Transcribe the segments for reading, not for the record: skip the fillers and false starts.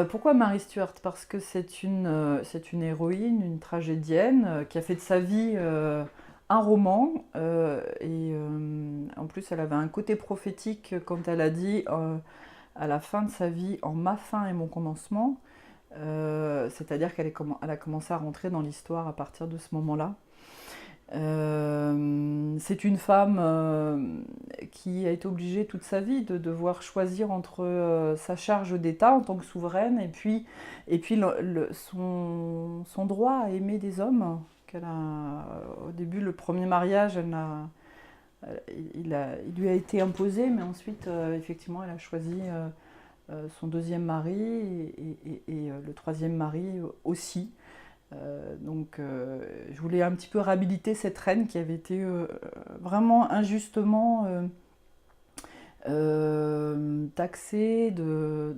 Pourquoi Mary Stuart? Parce que c'est une héroïne, une tragédienne qui a fait de sa vie un roman. En plus, elle avait un côté prophétique quand elle a dit à la fin de sa vie, en ma fin et mon commencement. C'est-à-dire elle a commencé à rentrer dans l'histoire à partir de ce moment-là. C'est une femme qui a été obligée toute sa vie de devoir choisir entre sa charge d'État en tant que souveraine et puis son droit à aimer des hommes. Au début, le premier mariage, il lui a été imposé, mais ensuite, effectivement, elle a choisi son deuxième mari le troisième mari aussi. Je voulais un petit peu réhabiliter cette reine qui avait été vraiment injustement taxée de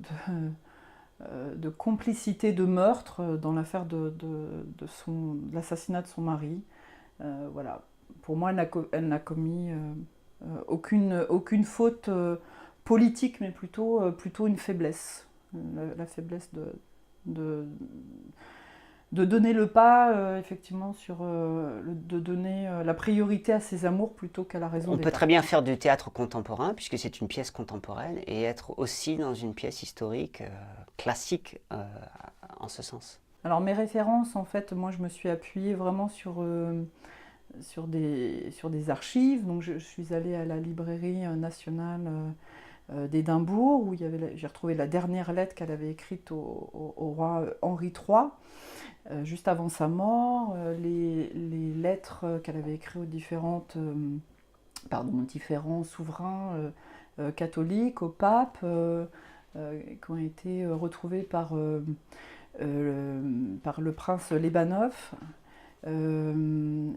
complicité de meurtre dans l'affaire de l'assassinat de son mari. Voilà. Pour moi, elle n'a commis aucune faute politique, mais plutôt une faiblesse. La faiblesse de, de donner le pas, effectivement, de donner la priorité à ses amours plutôt qu'à la raison On peut d'État. très bien faire du théâtre contemporain, puisque c'est une pièce contemporaine, et être aussi dans une pièce historique classique en ce sens. Alors mes références, en fait, moi je me suis appuyée vraiment sur des archives. Donc je suis allée à la librairie nationale d'Édimbourg, où j'ai retrouvé la dernière lettre qu'elle avait écrite au roi Henri III. Juste avant sa mort, les lettres qu'elle avait écrites aux différents souverains catholiques, au pape, qui ont été retrouvées par le prince Lebanov.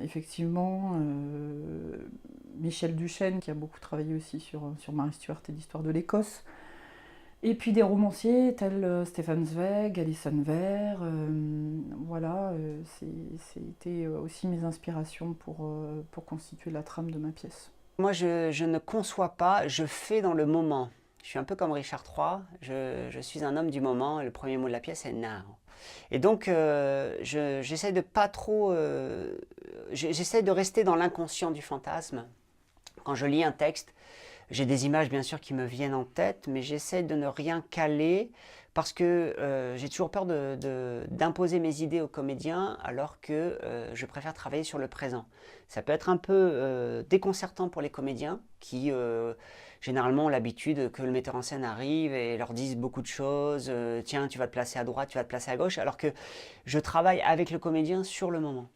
Effectivement, Michel Duchesne, qui a beaucoup travaillé aussi sur Mary Stuart et l'histoire de l'Écosse, et puis des romanciers tels Stefan Zweig, Alison Weir. Voilà, c'était aussi mes inspirations pour constituer la trame de ma pièce. Moi, je ne conçois pas, je fais dans le moment. Je suis un peu comme Richard III, je suis un homme du moment, et le premier mot de la pièce est now. Et donc, j'essaie de pas trop... j'essaie de rester dans l'inconscient du fantasme. Quand je lis un texte, j'ai des images bien sûr qui me viennent en tête, mais j'essaie de ne rien caler parce que j'ai toujours peur d'imposer mes idées aux comédiens alors que je préfère travailler sur le présent. Ça peut être un peu déconcertant pour les comédiens qui généralement ont l'habitude que le metteur en scène arrive et leur dise beaucoup de choses. Tiens, tu vas te placer à droite, tu vas te placer à gauche, alors que je travaille avec le comédien sur le moment.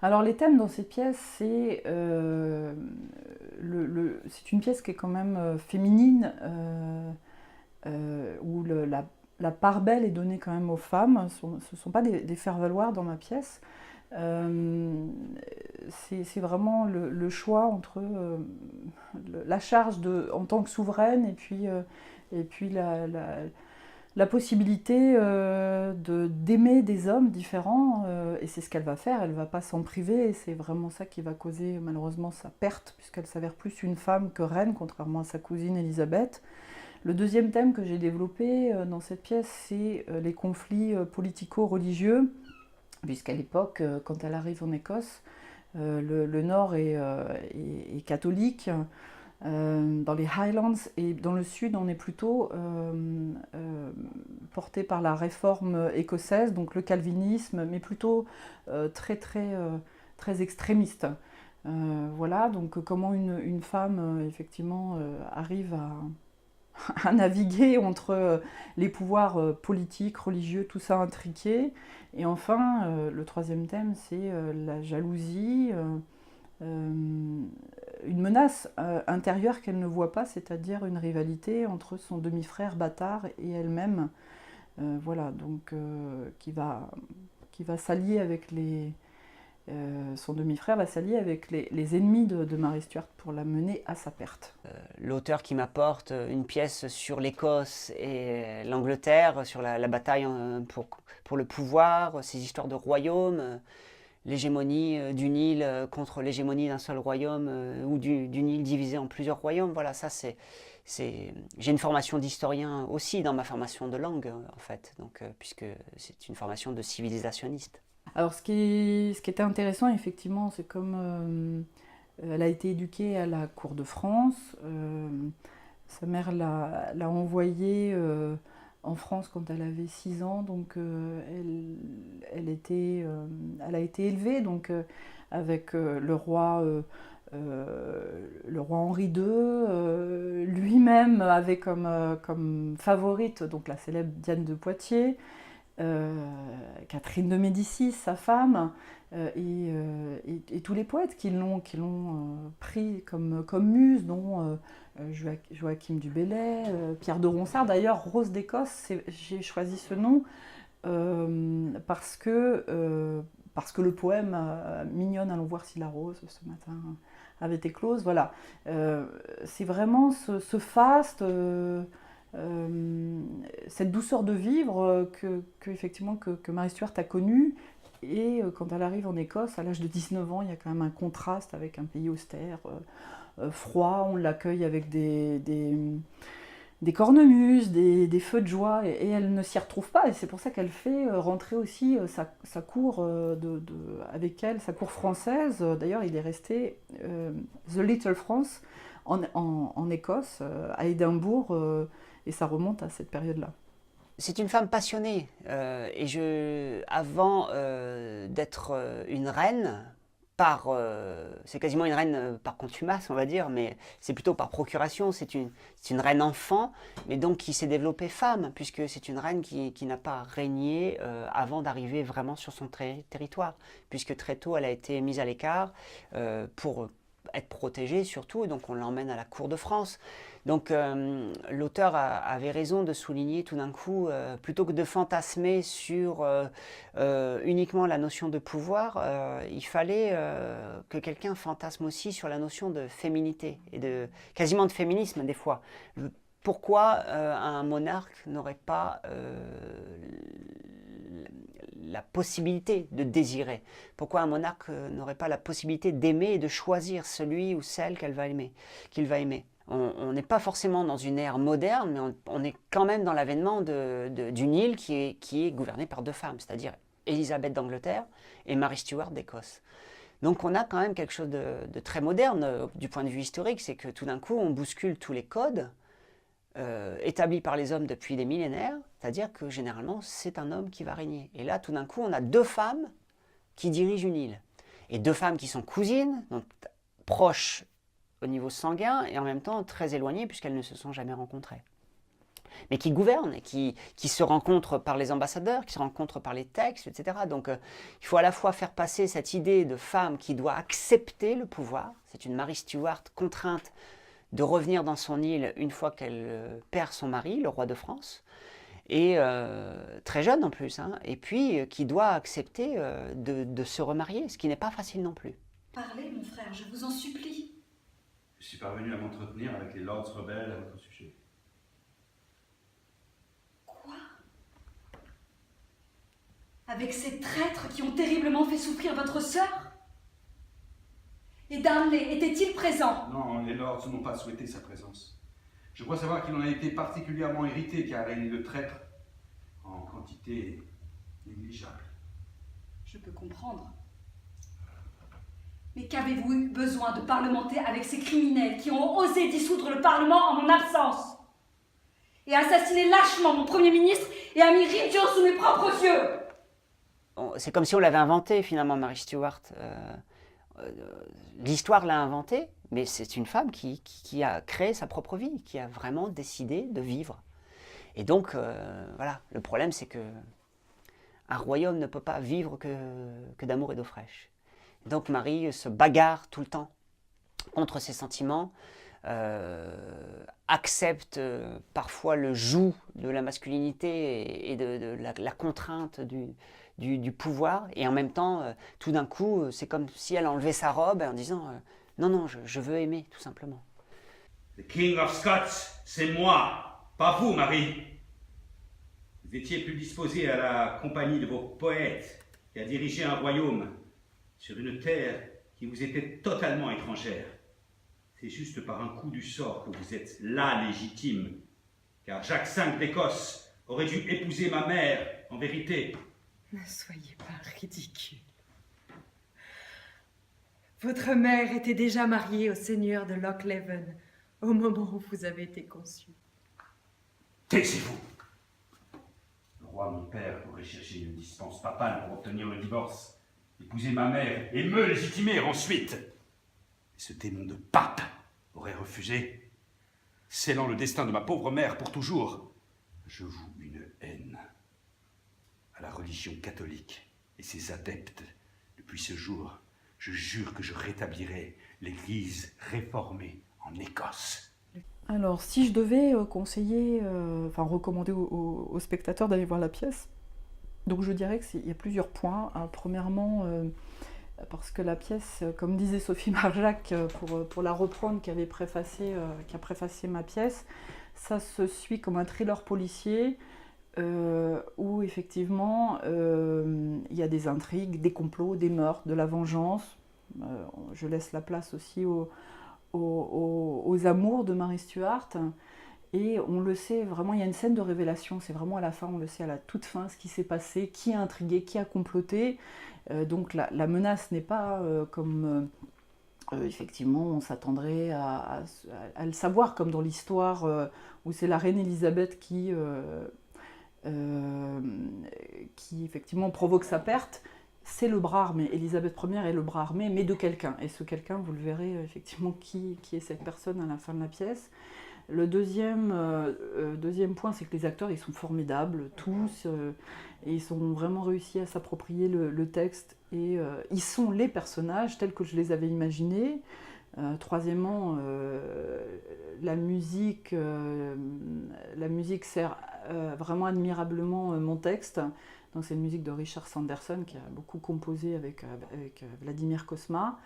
Alors les thèmes dans cette pièce, c'est une pièce qui est quand même féminine, où la part belle est donnée quand même aux femmes. Ce ne sont pas des faire-valoir dans ma pièce. C'est vraiment le choix entre la charge en tant que souveraine et puis la possibilité d'aimer des hommes différents, et c'est ce qu'elle va faire, elle ne va pas s'en priver, et c'est vraiment ça qui va causer malheureusement sa perte, puisqu'elle s'avère plus une femme que reine, contrairement à sa cousine Elisabeth. Le deuxième thème que j'ai développé dans cette pièce, c'est les conflits politico-religieux, puisqu'à l'époque, quand elle arrive en Écosse, le Nord est catholique, dans les Highlands, et dans le Sud, on est plutôt porté par la réforme écossaise, donc le calvinisme, mais plutôt très extrémiste. Voilà, donc comment une femme, effectivement, arrive à naviguer entre les pouvoirs politiques, religieux, tout ça intriqué. Et enfin, le troisième thème, c'est la jalousie, une menace intérieure qu'elle ne voit pas, c'est-à-dire une rivalité entre son demi-frère bâtard et elle-même. Voilà, donc qui va s'allier avec son demi-frère va s'allier avec les ennemis de Mary Stuart pour la mener à sa perte. L'auteur qui m'apporte une pièce sur l'Écosse et l'Angleterre, sur la bataille pour le pouvoir, ces histoires de royaume, l'hégémonie du Nil contre l'hégémonie d'un seul royaume ou du Nil divisé en plusieurs royaumes. Voilà, ça j'ai une formation d'historien aussi dans ma formation de langue en fait, donc, puisque c'est une formation de civilisationniste. Alors ce qui était intéressant effectivement, c'est comme elle a été éduquée à la cour de France, sa mère l'a envoyée en France quand elle avait 6 ans, donc elle a été élevée donc, avec le roi Henri II. Lui-même avait comme favorite donc, la célèbre Diane de Poitiers, Catherine de Médicis, sa femme, et tous les poètes qui l'ont pris comme muse, dont Joachim du Bellay, Pierre de Ronsard. D'ailleurs, Rose d'Écosse, j'ai choisi ce nom parce que le poème Mignonne, allons voir si la rose ce matin avait éclose. Voilà, c'est vraiment ce faste. Cette douceur de vivre effectivement, que Marie Stuart a connue. Et quand elle arrive en Écosse, à l'âge de 19 ans, il y a quand même un contraste avec un pays austère, froid. On l'accueille avec des cornemuses, des feux de joie, et elle ne s'y retrouve pas. Et c'est pour ça qu'elle fait rentrer aussi sa cour avec elle, sa cour française. D'ailleurs, il est resté The Little France en Écosse, à Édimbourg, et ça remonte à cette période-là. C'est une femme passionnée, avant d'être une reine, c'est quasiment une reine par contumace, on va dire, mais c'est plutôt par procuration. C'est une reine enfant, mais donc qui s'est développée femme, puisque c'est une reine qui n'a pas régné avant d'arriver vraiment sur son territoire, puisque très tôt elle a été mise à l'écart pour être protégée surtout, et donc on l'emmène à la cour de France. Donc l'auteur avait raison de souligner tout d'un coup, plutôt que de fantasmer sur uniquement la notion de pouvoir, il fallait que quelqu'un fantasme aussi sur la notion de féminité, et quasiment de féminisme des fois. Pourquoi un monarque n'aurait pas la possibilité de désirer? Pourquoi un monarque n'aurait pas la possibilité d'aimer et de choisir celui ou celle qu'il va aimer? On n'est pas forcément dans une ère moderne, mais on est quand même dans l'avènement du Nil qui est gouverné par 2 femmes, c'est-à-dire Élisabeth d'Angleterre et Marie Stuart d'Écosse. Donc on a quand même quelque chose de très moderne du point de vue historique, c'est que tout d'un coup on bouscule tous les codes établis par les hommes depuis des millénaires, c'est-à-dire que généralement c'est un homme qui va régner. Et là tout d'un coup on a 2 femmes qui dirigent une île, et 2 femmes qui sont cousines, donc proches au niveau sanguin, et en même temps très éloignées puisqu'elles ne se sont jamais rencontrées, mais qui gouvernent et qui se rencontrent par les ambassadeurs, qui se rencontrent par les textes, etc. Donc il faut à la fois faire passer cette idée de femme qui doit accepter le pouvoir. C'est une Marie Stuart contrainte de revenir dans son île une fois qu'elle perd son mari, le roi de France, et très jeune en plus, hein, et puis qui doit accepter de se remarier, ce qui n'est pas facile non plus. Parlez, mon frère, je vous en supplie. Je suis parvenu à m'entretenir avec les lords rebelles à votre sujet. Quoi? Avec ces traîtres qui ont terriblement fait souffrir votre sœur? Et Darnley était-il présent? Non, les lords n'ont pas souhaité sa présence. Je crois savoir qu'il en a été particulièrement irrité car il est de traître en quantité négligeable. Je peux comprendre. Mais qu'avez-vous eu besoin de parlementer avec ces criminels qui ont osé dissoudre le Parlement en mon absence et assassiner lâchement mon Premier ministre et a mis Ridion sous mes propres yeux? C'est comme si on l'avait inventé finalement, Marie Stuart. L'histoire l'a inventée, mais c'est une femme qui a créé sa propre vie, qui a vraiment décidé de vivre. Et donc, voilà, le problème c'est que un royaume ne peut pas vivre que d'amour et d'eau fraîche. Donc Marie se bagarre tout le temps contre ses sentiments, accepte parfois le joug de la masculinité et de la contrainte du pouvoir, et en même temps, tout d'un coup, c'est comme si elle enlevait sa robe en disant non, non, je veux aimer, tout simplement. The King of Scots, c'est moi, pas vous, Marie. Vous étiez plus disposé à la compagnie de vos poètes qu'à diriger un royaume sur une terre qui vous était totalement étrangère. C'est juste par un coup du sort que vous êtes là légitime, car Jacques V d'Écosse aurait dû épouser ma mère, en vérité. Ne soyez pas ridicule. Votre mère était déjà mariée au seigneur de Lochleven au moment où vous avez été conçu. Taisez-vous! Le roi, mon père, aurait cherché une dispense papale pour obtenir le divorce, épouser ma mère et me légitimer ensuite. Et ce démon de pape aurait refusé, scellant le destin de ma pauvre mère pour toujours. Je voue une haine à la religion catholique et ses adeptes. Depuis ce jour, je jure que je rétablirai l'Église réformée en Écosse. Alors, si je devais conseiller, recommander aux spectateurs d'aller voir la pièce, donc je dirais qu'il y a plusieurs points. Premièrement, parce que la pièce, comme disait Sophie Marjac, pour la reprendre, qui a préfacé ma pièce, ça se suit comme un thriller policier où effectivement il y a des intrigues, des complots, des meurtres, de la vengeance. Je laisse la place aussi aux amours de Mary Stuart. Et on le sait vraiment, il y a une scène de révélation, c'est vraiment à la fin, on le sait à la toute fin ce qui s'est passé, qui a intrigué, qui a comploté. Donc la menace n'est pas comme effectivement on s'attendrait à le savoir, comme dans l'histoire où c'est la reine Elisabeth qui effectivement provoque sa perte. C'est le bras armé, Elisabeth Ier est le bras armé, mais de quelqu'un. Et ce quelqu'un, vous le verrez effectivement qui est cette personne à la fin de la pièce. Le deuxième point, c'est que les acteurs, ils sont formidables, tous, et ils ont vraiment réussi à s'approprier le texte, et ils sont les personnages tels que je les avais imaginés. Troisièmement, la musique sert vraiment admirablement mon texte. Donc c'est une musique de Richard Sanderson qui a beaucoup composé avec Vladimir Cosma.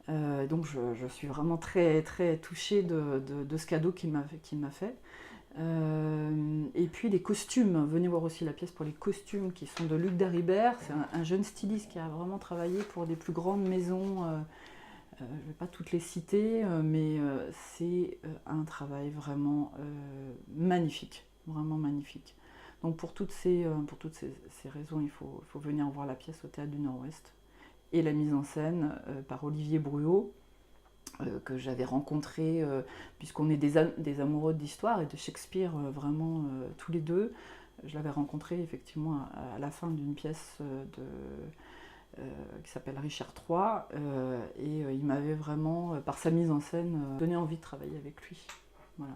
Donc je suis vraiment très, très touchée de ce cadeau qu'il m'a fait. Et puis les costumes, venez voir aussi la pièce pour les costumes qui sont de Luc Daribert. C'est un jeune styliste qui a vraiment travaillé pour des plus grandes maisons. Je ne vais pas toutes les citer, mais c'est un travail vraiment magnifique, vraiment magnifique. Donc pour toutes ces raisons, il faut venir voir la pièce au Théâtre du Nord-Ouest. Et la mise en scène par Olivier Bruot, que j'avais rencontré, puisqu'on est des amoureux d'histoire et de Shakespeare, vraiment tous les deux. Je l'avais rencontré effectivement à la fin d'une pièce qui s'appelle Richard III, et il m'avait vraiment, par sa mise en scène, donné envie de travailler avec lui. Voilà.